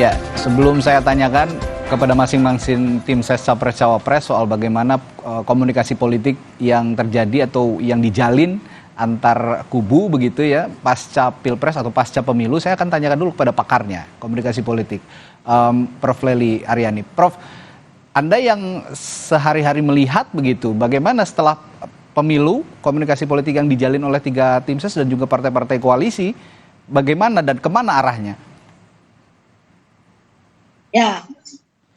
Ya, sebelum saya tanyakan kepada masing-masing tim ses capres cawapres soal bagaimana komunikasi politik yang terjadi atau yang dijalin antar kubu begitu ya pasca pilpres atau pasca pemilu, saya akan tanyakan dulu kepada pakarnya komunikasi politik, Prof. Lely Aryani. Prof, Anda yang sehari-hari melihat begitu, bagaimana setelah pemilu komunikasi politik yang dijalin oleh 3 tim ses dan juga partai-partai koalisi, bagaimana dan kemana arahnya? Ya,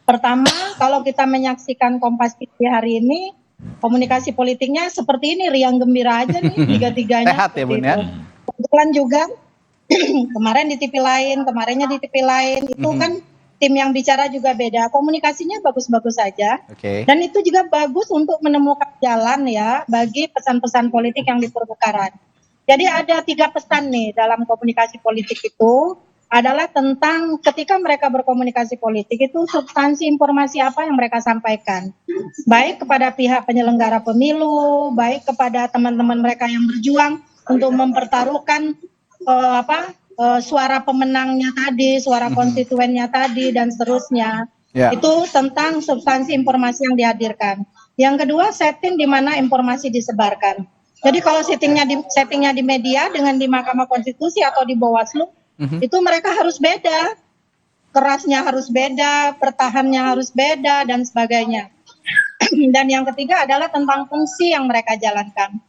pertama kalau kita menyaksikan Kompas TV hari ini, komunikasi politiknya seperti ini, riang gembira aja nih, tiga-tiganya. Sehat ya Bun ya? Kebetulan juga kemarin di TV lain, kemarinnya di TV lain, itu kan tim yang bicara juga beda, komunikasinya bagus-bagus saja. Dan itu juga bagus untuk menemukan jalan ya bagi pesan-pesan politik yang di permukaan. Jadi ada 3 pesan nih dalam komunikasi politik itu, adalah tentang ketika mereka berkomunikasi politik itu substansi informasi apa yang mereka sampaikan, baik kepada pihak penyelenggara pemilu, baik kepada teman-teman mereka yang berjuang untuk mempertaruhkan suara pemenangnya tadi, suara konstituennya tadi dan seterusnya. Itu tentang substansi informasi yang dihadirkan. Yang kedua, setting di mana informasi disebarkan. Jadi kalau settingnya di media dengan di Mahkamah Konstitusi atau di Bawaslu, itu mereka harus beda, kerasnya harus beda, pertahannya harus beda, dan sebagainya. Dan yang ketiga adalah tentang fungsi yang mereka jalankan.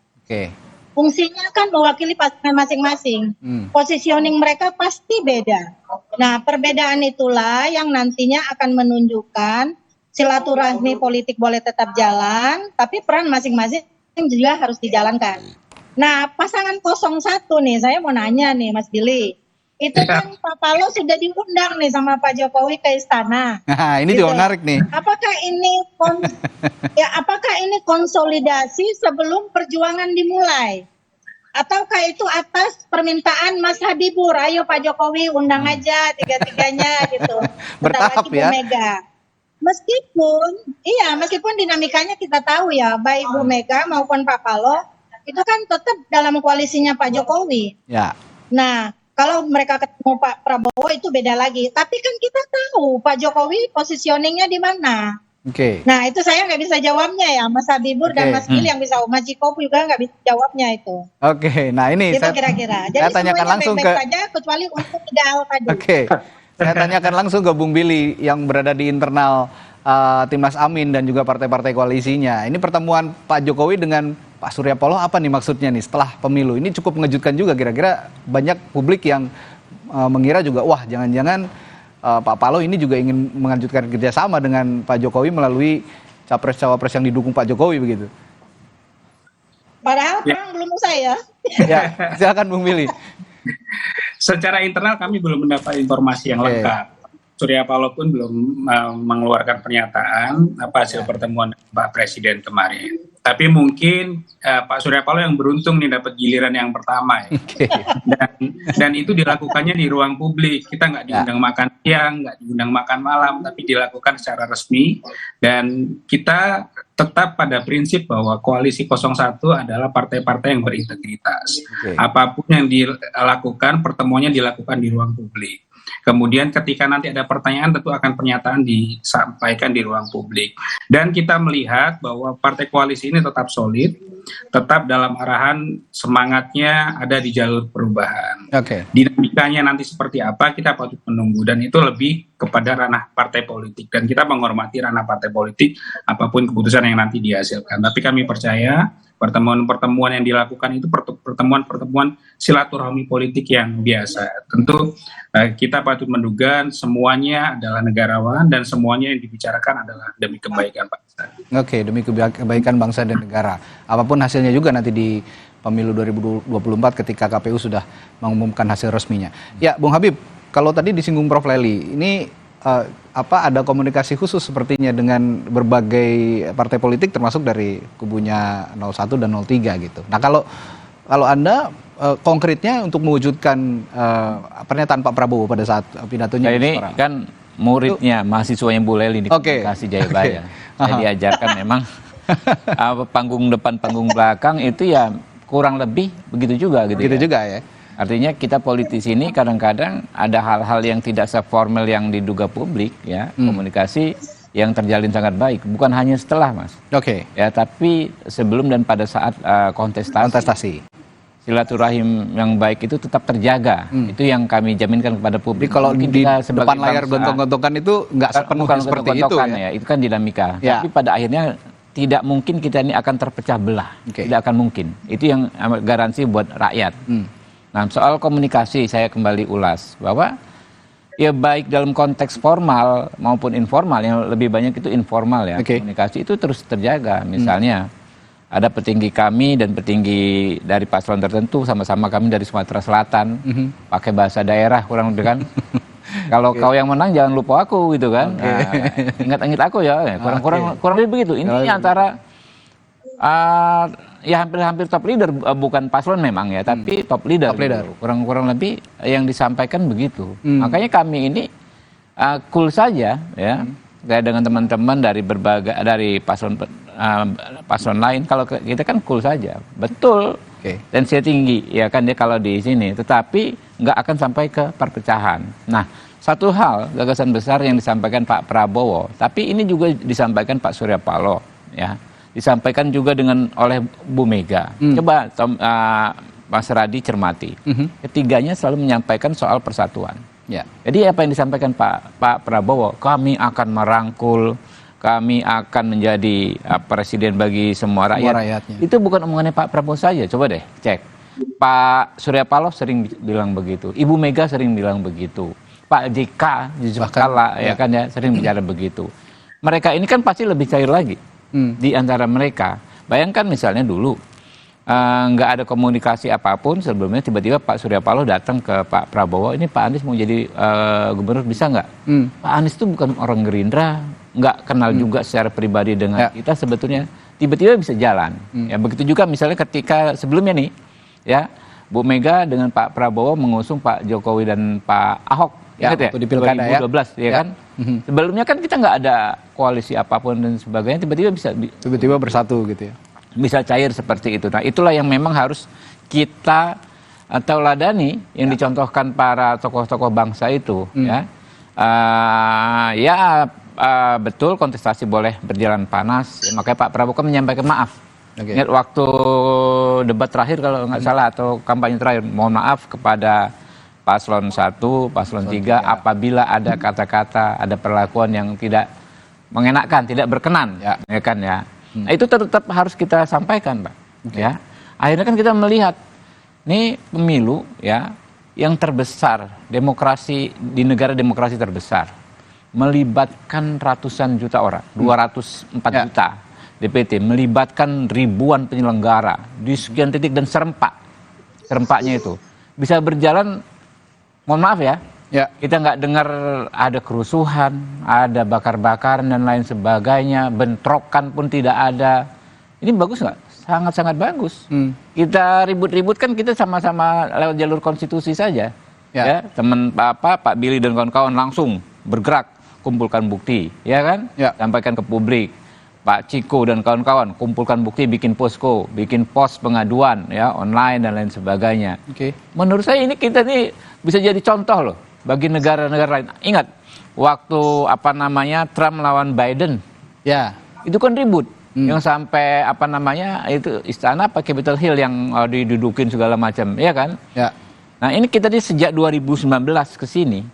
Fungsinya kan mewakili pasangan masing-masing. Positioning mereka pasti beda. Nah, perbedaan itulah yang nantinya akan menunjukkan silaturahmi politik boleh tetap jalan, tapi peran masing-masing juga harus dijalankan. Nah, pasangan 01 nih, saya mau nanya nih Mas Billy. Itu kan Pak Paloh sudah diundang nih sama Pak Jokowi ke istana. Nah, ini juga menarik nih. Apakah ini konsolidasi sebelum perjuangan dimulai? Ataukah itu atas permintaan Mas Habibur, ayo Pak Jokowi undang aja tiga-tiganya gitu. Bertahap ya. Mega. Meskipun dinamikanya kita tahu ya, baik Bu Mega maupun Pak Paloh itu kan tetap dalam koalisinya Pak Jokowi. Ya. Nah, kalau mereka ketemu Pak Prabowo itu beda lagi. Tapi kan kita tahu Pak Jokowi positioningnya di mana. Nah itu saya nggak bisa jawabnya ya, Mas Habibur dan Mas Billy yang bisa. Mas Ciko juga nggak bisa jawabnya itu. Nah ini itu kira-kira. Jadi saya tanyakan langsung baik-baik saja kecuali untuk ideal tadi. Saya tanyakan langsung ke Bung Billy yang berada di internal Timnas Amin dan juga partai-partai koalisinya. Ini pertemuan Pak Jokowi dengan Pak Surya Paloh apa nih maksudnya nih setelah pemilu? Ini cukup mengejutkan juga, kira-kira banyak publik yang mengira juga wah jangan-jangan Pak Paloh ini juga ingin melanjutkan kerjasama dengan Pak Jokowi melalui capres-cawapres yang didukung Pak Jokowi begitu. Padahal perang belum usai ya. Ya, silakan Bung Billy. Secara internal kami belum mendapat informasi yang lengkap. Surya Paloh pun belum mengeluarkan pernyataan apa hasil pertemuan Pak Presiden kemarin. Tapi mungkin Pak Surya Paloh yang beruntung nih dapat giliran yang pertama ya. Dan itu dilakukannya di ruang publik. Kita nggak diundang makan siang, nggak diundang makan malam, tapi dilakukan secara resmi. Dan kita tetap pada prinsip bahwa koalisi 01 adalah partai-partai yang berintegritas. Apapun yang dilakukan, pertemuannya dilakukan di ruang publik. Kemudian ketika nanti ada pertanyaan tentu akan pernyataan disampaikan di ruang publik. Dan kita melihat bahwa partai koalisi ini tetap solid, tetap dalam arahan semangatnya ada di jalur perubahan. Dinamikanya nanti seperti apa kita patut menunggu, dan itu lebih kepada ranah partai politik. Dan kita menghormati ranah partai politik apapun keputusan yang nanti dihasilkan. Tapi kami percaya pertemuan-pertemuan yang dilakukan itu pertemuan-pertemuan silaturahmi politik yang biasa. Tentu kita patut menduga semuanya adalah negarawan dan semuanya yang dibicarakan adalah demi kebaikan bangsa. Demi kebaikan bangsa dan negara. Apapun hasilnya juga nanti di pemilu 2024 ketika KPU sudah mengumumkan hasil resminya. Ya, Bung Habib, kalau tadi disinggung Prof. Lely, ini ada komunikasi khusus sepertinya dengan berbagai partai politik termasuk dari kubunya 01 dan 03 gitu. Nah kalau Anda konkretnya untuk mewujudkan pernyataan Pak Prabowo pada saat pidatonya. Nah, ini kan muridnya mahasiswanya Bu Lely di Komunikasi Jayabaya. Saya diajarkan memang panggung depan panggung belakang itu ya kurang lebih begitu juga gitu. Begitu juga ya. Artinya kita politisi ini kadang-kadang ada hal-hal yang tidak seformal yang diduga publik, ya, komunikasi yang terjalin sangat baik, bukan hanya setelah, Mas. Oke. Ya, tapi sebelum dan pada saat kontestasi. Silaturahim yang baik itu tetap terjaga. Itu yang kami jaminkan kepada publik. Jadi kalau Mungkin di kita sebagai depan layar gontok-gontokan itu nggak sepenuhnya seperti itu ya. Itu kan dinamika. Ya. Tapi pada akhirnya tidak mungkin kita ini akan terpecah belah. Tidak akan mungkin. Itu yang garansi buat rakyat. Nah, soal komunikasi saya kembali ulas bahwa ya baik dalam konteks formal maupun informal, yang lebih banyak itu informal ya. Komunikasi itu terus terjaga. Misalnya ada petinggi kami dan petinggi dari paslon tertentu, sama-sama kami dari Sumatera Selatan, pakai bahasa daerah kurang lebih kan. Kalau kau yang menang jangan lupa aku gitu kan. Nah, ingat-ingat aku ya. Kurang lebih begitu. Ini antara ya hampir top leader, bukan paslon memang ya, tapi top leader. Gitu. Kurang lebih yang disampaikan begitu. Makanya kami ini cool saja ya. Kayak dengan teman-teman dari paslon lain, kalau kita kan cool saja, betul, tensinya tinggi, ya kan dia kalau di sini, tetapi nggak akan sampai ke perpecahan. Nah, satu hal gagasan besar yang disampaikan Pak Prabowo, tapi ini juga disampaikan Pak Surya Paloh, ya, disampaikan juga oleh Bu Mega. Coba Mas Radi cermati, ketiganya selalu menyampaikan soal persatuan. Ya. Jadi apa yang disampaikan Pak Prabowo, kami akan merangkul, kami akan menjadi presiden bagi semua rakyatnya. Itu bukan omongannya Pak Prabowo saja, coba deh cek. Pak Surya Paloh sering bilang begitu, Ibu Mega sering bilang begitu, Pak JK Yusuf Kala ya kan ya sering bicara begitu. Mereka ini kan pasti lebih cair lagi di antara mereka. Bayangkan misalnya dulu nggak ada komunikasi apapun sebelumnya, tiba-tiba Pak Surya Paloh datang ke Pak Prabowo, ini Pak Anies mau jadi gubernur bisa nggak? Pak Anies itu bukan orang Gerindra, nggak kenal juga secara pribadi dengan kita sebetulnya, tiba-tiba bisa jalan. Ya begitu juga misalnya ketika sebelumnya nih, ya Bu Mega dengan Pak Prabowo mengusung Pak Jokowi dan Pak Ahok, ya, di Pilkada 2012, ya kan? Sebelumnya kan kita nggak ada koalisi apapun dan sebagainya, tiba-tiba bersatu gitu ya. Bisa cair seperti itu. Nah, itulah yang memang harus kita tauladani yang dicontohkan para tokoh-tokoh bangsa itu, ya. Betul kontestasi boleh berjalan panas, ya, makanya Pak Prabowo kan menyampaikan maaf. Ingat waktu debat terakhir kalau nggak salah atau kampanye terakhir, mohon maaf kepada paslon 1, paslon 3 apabila ada kata-kata, ada perlakuan yang tidak mengenakan, tidak berkenan, ya kan ya. Nah, itu tetap harus kita sampaikan, Pak. Ya. Akhirnya kan kita melihat nih pemilu ya yang terbesar, demokrasi di negara demokrasi terbesar, melibatkan ratusan juta orang, 204 juta DPT, melibatkan ribuan penyelenggara di sekian titik dan serempaknya itu bisa berjalan. Mohon maaf ya. Kita nggak dengar ada kerusuhan, ada bakar-bakaran dan lain sebagainya, bentrokan pun tidak ada. Ini bagus nggak? Sangat-sangat bagus. Kita ribut-ribut kan kita sama-sama lewat jalur konstitusi saja. Ya, teman Pak Billy dan kawan-kawan langsung bergerak, kumpulkan bukti, ya kan? Sampaikan ke publik. Pak Ciko dan kawan-kawan kumpulkan bukti, bikin posko, bikin pos pengaduan, ya online dan lain sebagainya. Menurut saya ini kita nih bisa jadi contoh loh bagi negara-negara lain. Ingat, waktu Trump lawan Biden, itu kan ribut, yang sampai itu istana Capitol Hill yang didudukin segala macam, ya kan? Nah ini kita sejak 2019 ke sini,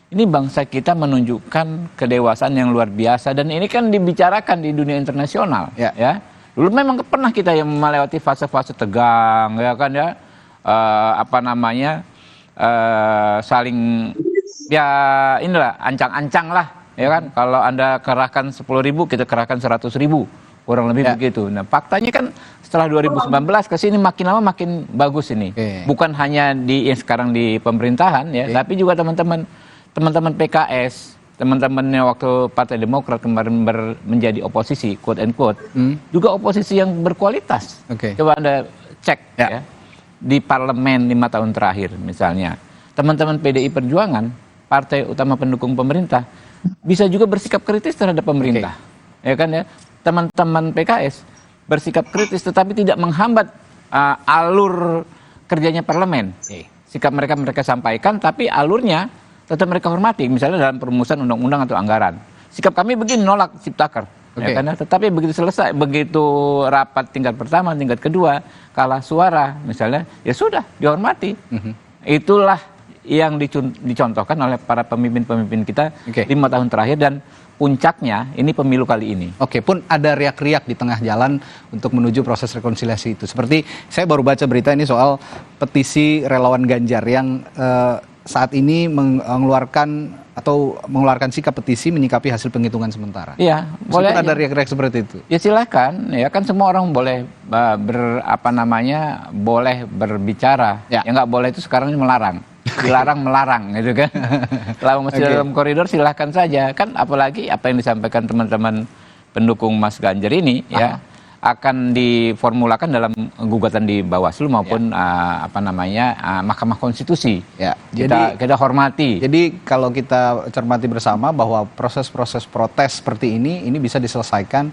ini bangsa kita menunjukkan kedewasaan yang luar biasa dan ini kan dibicarakan di dunia internasional, ya. Dulu memang pernah kita yang melewati fase-fase tegang, ya kan ya, saling ya inilah ancang-ancang lah, ya kan? Kalau Anda kerahkan 10.000, kita kerahkan 100.000, kurang lebih begitu. Nah, faktanya kan setelah 2019 ke sini makin lama makin bagus ini. Bukan hanya sekarang di pemerintahan ya, tapi juga teman-teman PKS, teman-temannya waktu Partai Demokrat kemarin menjadi oposisi, quote and quote, juga oposisi yang berkualitas. Coba Anda cek ya di parlemen 5 tahun terakhir misalnya, teman-teman PDI Perjuangan, partai utama pendukung pemerintah, bisa juga bersikap kritis terhadap pemerintah, ya kan ya. Teman-teman PKS bersikap kritis tetapi tidak menghambat alur kerjanya parlemen. sikap mereka sampaikan, tapi alurnya tetap mereka hormati. Misalnya dalam perumusan undang-undang atau anggaran, sikap kami begini, nolak Ciptaker. Ya, karena tetapi begitu selesai, begitu rapat tingkat pertama, tingkat kedua, kalah suara misalnya, ya sudah dihormati. Itulah yang dicontohkan oleh para pemimpin-pemimpin kita 5 tahun terakhir, dan puncaknya ini pemilu kali ini. Pun ada riak-riak di tengah jalan untuk menuju proses rekonsiliasi itu. Seperti saya baru baca berita ini soal petisi relawan Ganjar yang saat ini mengeluarkan sikap petisi menyikapi hasil penghitungan sementara. Iya, boleh. Ada riak-riak seperti itu. Ya silakan, ya kan semua orang boleh boleh berbicara. Ya nggak boleh itu sekarang ini melarang. Dilarang melarang gitu kan. Kalau masih dalam koridor silahkan saja. Kan apalagi apa yang disampaikan teman-teman pendukung Mas Ganjar ini ya akan diformulakan dalam gugatan di Bawaslu maupun Mahkamah Konstitusi. Ya. Kita hormati. Jadi kalau kita cermati bersama bahwa proses-proses protes seperti ini bisa diselesaikan,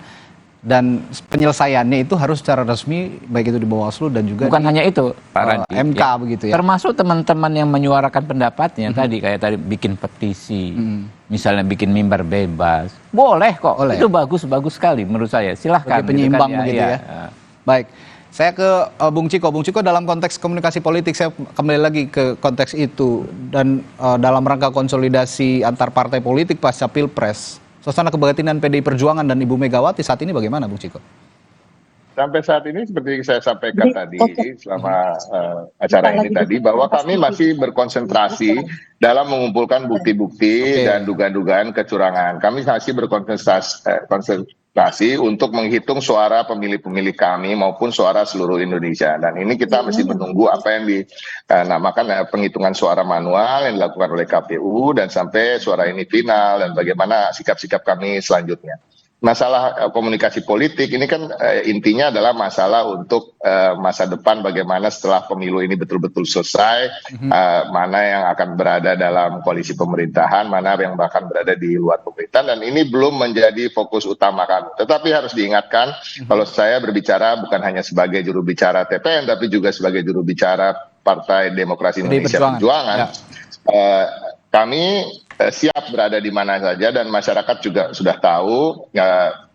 dan penyelesaiannya itu harus secara resmi, baik itu di Bawaslu dan juga bukan hanya itu, Pak Randi, MK ya. Begitu ya. Termasuk teman-teman yang menyuarakan pendapatnya tadi bikin petisi, misalnya bikin mimbar bebas, boleh kok. Itu bagus sekali menurut saya. Silahkan. Sebagai penyeimbang begitu ya. Baik. Saya ke Bung Ciko. Bung Ciko, dalam konteks komunikasi politik, saya kembali lagi ke konteks itu, dan dalam rangka konsolidasi antar partai politik pasca Pilpres, suasana kebatinan PDI Perjuangan dan Ibu Megawati saat ini bagaimana, Bung Ciko? Sampai saat ini seperti saya sampaikan tadi selama acara ini tadi, bahwa kami masih berkonsentrasi dalam mengumpulkan bukti-bukti dan dugaan-dugaan kecurangan. Kami masih berkonsentrasi untuk menghitung suara pemilih-pemilih kami maupun suara seluruh Indonesia. Dan ini kita masih menunggu apa yang dinamakan penghitungan suara manual yang dilakukan oleh KPU, dan sampai suara ini final, dan bagaimana sikap-sikap kami selanjutnya. Masalah komunikasi politik ini kan intinya adalah masalah untuk masa depan, bagaimana setelah pemilu ini betul-betul selesai, mana yang akan berada dalam koalisi pemerintahan, mana yang bahkan berada di luar pemerintahan, dan ini belum menjadi fokus utama kami. Tetapi harus diingatkan, kalau saya berbicara bukan hanya sebagai juru bicara TPN, tapi juga sebagai juru bicara Partai Demokrasi Indonesia Perjuangan. Kami siap berada di mana saja, dan masyarakat juga sudah tahu,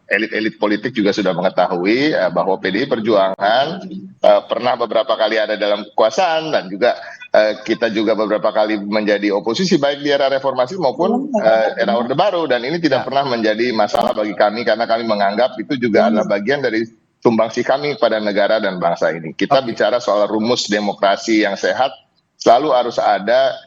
elit-elit politik juga sudah mengetahui bahwa PDI Perjuangan pernah beberapa kali ada dalam kekuasaan, dan juga kita juga beberapa kali menjadi oposisi baik di era reformasi maupun era Orde Baru, dan ini tidak pernah menjadi masalah bagi kami, karena kami menganggap itu juga adalah bagian dari sumbangsih kami pada negara dan bangsa ini. Kita bicara soal rumus demokrasi yang sehat, selalu harus ada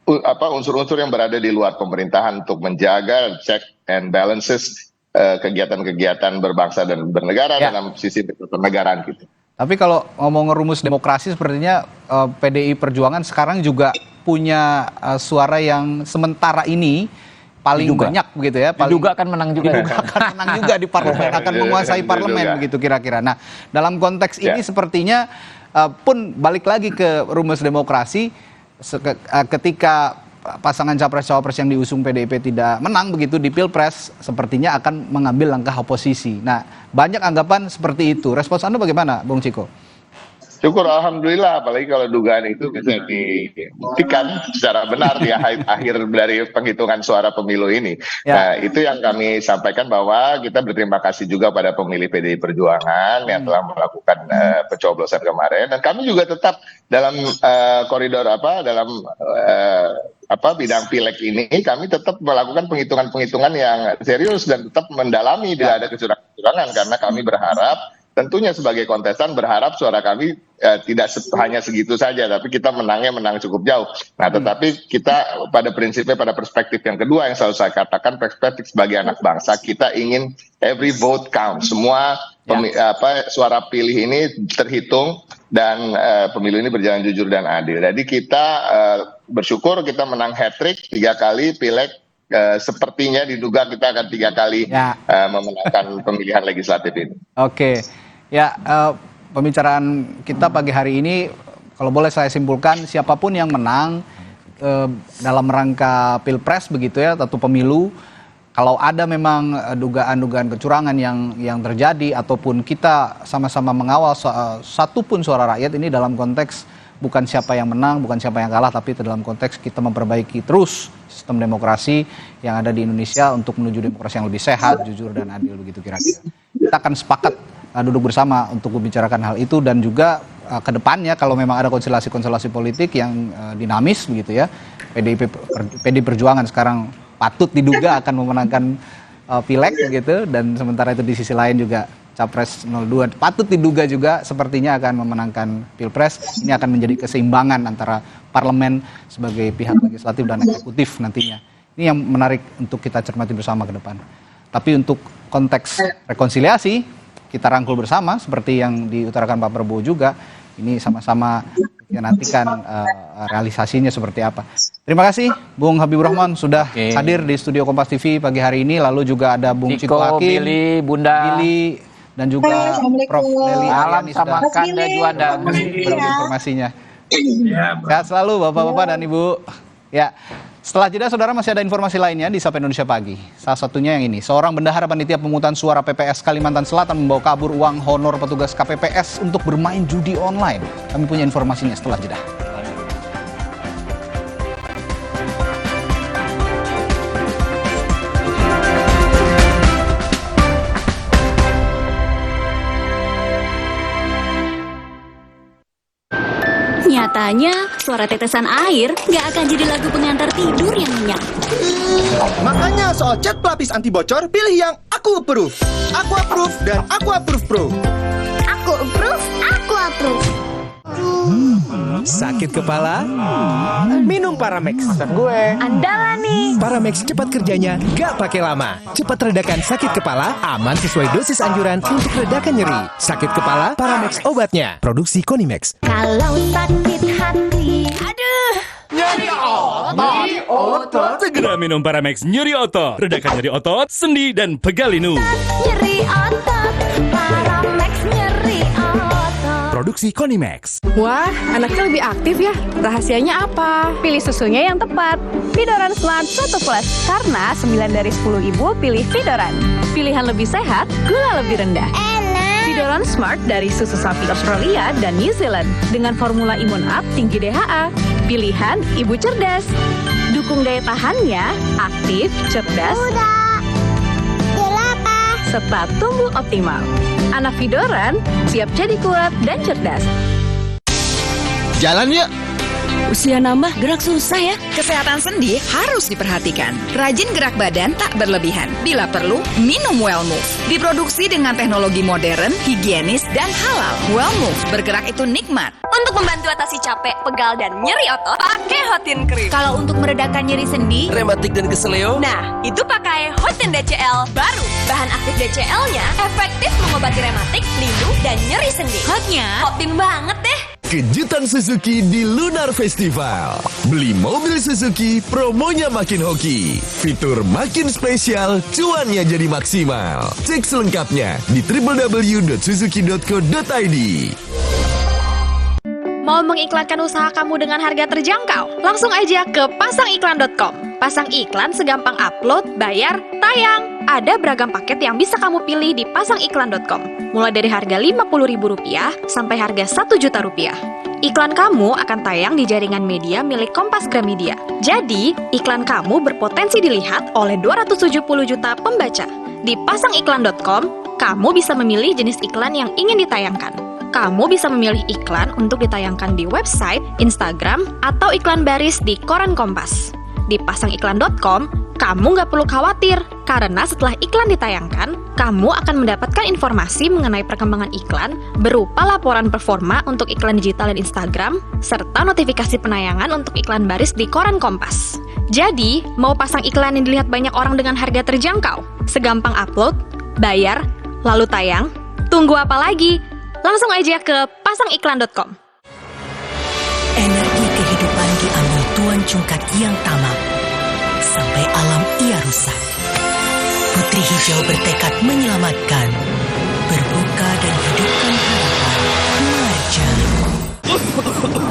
unsur-unsur yang berada di luar pemerintahan untuk menjaga check and balances kegiatan-kegiatan berbangsa dan bernegara dalam sisi kenegaraan kita. Tapi kalau ngomong rumus demokrasi, sepertinya PDI Perjuangan sekarang juga punya suara yang sementara ini paling banyak begitu ya. Juga akan menang juga. Akan menang juga di parlemen, akan menguasai parlemen begitu kira-kira. Nah, dalam konteks ini sepertinya pun balik lagi ke rumus demokrasi. Ketika pasangan capres-cawapres yang diusung PDIP tidak menang begitu di Pilpres, sepertinya akan mengambil langkah oposisi. Nah, banyak anggapan seperti itu. Respons Anda bagaimana, Bung Ciko? Syukur, alhamdulillah, apalagi kalau dugaan itu bisa dibuktikan secara benar di akhir dari penghitungan suara pemilu ini. Nah, itu yang kami sampaikan, bahwa kita berterima kasih juga pada pemilih PDI Perjuangan yang telah melakukan pencoblosan kemarin, dan kami juga tetap dalam koridor dalam bidang pileg ini, kami tetap melakukan penghitungan-penghitungan yang serius dan tetap mendalami bila ada kecurangan, karena kami berharap, tentunya sebagai kontestan berharap suara kami tidak hanya segitu saja, tapi kita menang cukup jauh. Nah, tetapi kita pada prinsipnya, pada perspektif yang kedua yang selalu saya katakan, perspektif sebagai anak bangsa, kita ingin every vote count. Semua suara pilih ini terhitung, dan pemilu ini berjalan jujur dan adil. Jadi kita bersyukur kita menang hat-trick 3 kali pileg. Sepertinya diduga kita akan 3 kali memenangkan pemilihan legislatif ini. Oke. Ya, pembicaraan kita pagi hari ini, kalau boleh saya simpulkan, siapapun yang menang dalam rangka Pilpres begitu ya, atau pemilu, kalau ada memang dugaan-dugaan kecurangan yang terjadi ataupun kita sama-sama mengawal satu pun suara rakyat ini dalam konteks bukan siapa yang menang, bukan siapa yang kalah, tapi dalam konteks kita memperbaiki terus sistem demokrasi yang ada di Indonesia untuk menuju demokrasi yang lebih sehat, jujur dan adil begitu kira-kira. Kita akan sepakat duduk bersama untuk membicarakan hal itu dan juga ke depannya kalau memang ada konstelasi politik yang dinamis begitu ya. PD Perjuangan sekarang patut diduga akan memenangkan pileg gitu, dan sementara itu di sisi lain juga Capres 02 patut diduga juga sepertinya akan memenangkan Pilpres. Ini akan menjadi keseimbangan antara parlemen sebagai pihak legislatif dan eksekutif nantinya. Ini yang menarik untuk kita cermati bersama ke depan. Tapi untuk konteks rekonsiliasi kita rangkul bersama seperti yang diutarakan Pak Prabowo juga. Ini sama-sama kita nantikan realisasinya seperti apa. Terima kasih Bung Habibur Rahman sudah hadir di studio Kompas TV pagi hari ini. Lalu juga ada Bung Ciko Hakim, Billy, Bunda, Billy, dan juga Prof. Nelly Alam sama Kanda Juanda informasinya. Sehat selalu Bapak-bapak dan Ibu. Ya. Setelah jeda, saudara, masih ada informasi lainnya di Sapa Indonesia Pagi. Salah satunya yang ini, seorang bendahara panitia pemungutan suara PPS Kalimantan Selatan membawa kabur uang honor petugas KPPS untuk bermain judi online. Kami punya informasinya setelah jeda. Nyatanya, suara tetesan air nggak akan jadi lagu pengantar tidur yang nyenyak. Makanya soal cat pelapis anti bocor, pilih yang Aku Approve. Aku Approve dan Aku Approve Pro. Aku approve, aku approve. Sakit kepala? Minum Paramex. Andalan nih. Paramex cepat kerjanya, gak pakai lama. Cepat redakan sakit kepala, aman sesuai dosis anjuran untuk redakan nyeri. Sakit kepala, Paramex obatnya. Produksi Konimex. Kalau sakit hati, aduh. Nyeri otot. Segera minum Paramex nyeri otot. Redakan nyeri otot, sendi, dan pegalinu. Nyeri otot, Paramex nyeri otot. Produksi Konimex. Wah, anaknya lebih aktif ya. Rahasianya apa? Pilih susunya yang tepat. Vidoran Smart 1 Plus. Karena 9 dari 10 ibu pilih Vidoran. Pilihan lebih sehat, gula lebih rendah. Vidoran Smart dari susu sapi Australia dan New Zealand. Dengan formula imun up tinggi DHA. Pilihan ibu cerdas. Dukung daya tahannya, aktif, cerdas, serta tumbuh optimal. Anak Vidoran siap jadi kuat dan cerdas. Jalan yuk. Usia nambah, gerak susah ya. Kesehatan sendi harus diperhatikan. Rajin gerak badan tak berlebihan. Bila perlu, minum Wellmove. Diproduksi dengan teknologi modern, higienis, dan halal. Wellmove, bergerak itu nikmat. Untuk membantu atasi capek, pegal, dan nyeri otot, pakai Hotin Cream. Kalau untuk meredakan nyeri sendi, Rematik dan keseleo? nah, itu pakai Hotin DCL baru. Bahan aktif DCL-nya efektif mengobati rematik, linu, dan nyeri sendi. Hotnya Hotin banget deh. Kejutan Suzuki di Lunar Festival. Beli mobil Suzuki, promonya makin hoki. Fitur makin spesial, cuannya jadi maksimal. Cek selengkapnya di www.suzuki.co.id. Mau mengiklankan usaha kamu dengan harga terjangkau? Langsung aja ke pasangiklan.com. Pasang iklan segampang upload, bayar, tayang. Ada beragam paket yang bisa kamu pilih di pasangiklan.com. Mulai dari harga Rp50.000 sampai harga Rp1.000.000. Iklan kamu akan tayang di jaringan media milik Kompas Gramedia. Jadi, iklan kamu berpotensi dilihat oleh 270 juta pembaca. Di pasangiklan.com, kamu bisa memilih jenis iklan yang ingin ditayangkan. Kamu bisa memilih iklan untuk ditayangkan di website, Instagram, atau iklan baris di koran Kompas. Di pasangiklan.com, kamu nggak perlu khawatir, karena setelah iklan ditayangkan, kamu akan mendapatkan informasi mengenai perkembangan iklan berupa laporan performa untuk iklan digital dan Instagram, serta notifikasi penayangan untuk iklan baris di koran Kompas. Jadi, mau pasang iklan yang dilihat banyak orang dengan harga terjangkau? Segampang upload, bayar, lalu tayang? Tunggu apa lagi? Langsung aja ke pasangiklan.com. Energi kehidupan diambil Tuan Cungkat yang tamak. Sampai alam ia rusak. Putri Hijau bertekad menyelamatkan, berbuka dan hidupkan harapan. Marja.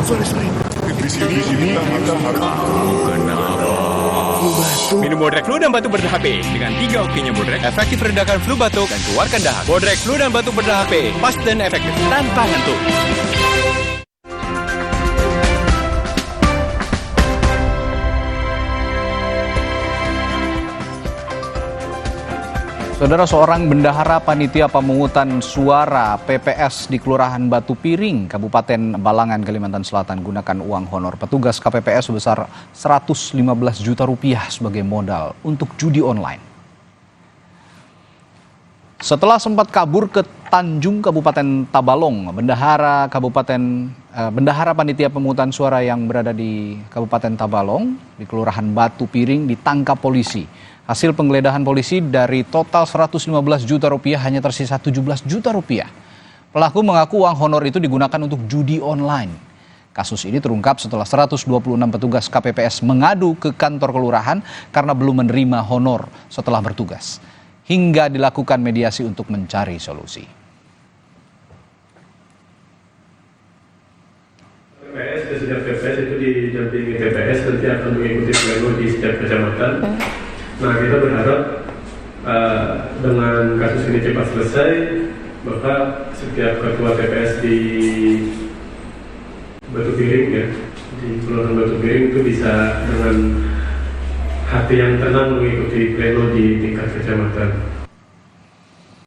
Sorry. Di sini kita makan. Kenapa? Batu. Minum Bodrek Flu dan Batuk Berdah HP. Dengan 3 okinya Bodrek, efektif redakan flu batuk dan keluarkan dahak. Bodrek Flu dan Batuk Berdah HP, pas dan efektif tanpa ngantuk. Saudara, seorang bendahara panitia pemungutan suara PPS di Kelurahan Batu Piring, Kabupaten Balangan, Kalimantan Selatan gunakan uang honor petugas KPPS sebesar 115 juta rupiah sebagai modal untuk judi online. Setelah sempat kabur ke Tanjung, Kabupaten Tabalong, bendahara panitia pemungutan suara yang berada di Kabupaten Tabalong di Kelurahan Batu Piring ditangkap polisi. Hasil penggeledahan polisi dari total 115 juta rupiah hanya tersisa 17 juta rupiah. Pelaku mengaku uang honor itu digunakan untuk judi online. Kasus ini terungkap setelah 126 petugas KPPS mengadu ke kantor kelurahan karena belum menerima honor setelah bertugas. Hingga dilakukan mediasi untuk mencari solusi. PPS dan setiap PPS itu didampingi TPS nanti akan mengikuti pleno di setiap kecamatan. Nah, kita berharap dengan kasus ini cepat selesai, maka setiap ketua TPS di Batu Piring ya, di Kelurahan Batu Piring itu bisa dengan hati yang tenang mengikuti pleno di tingkat kecamatan.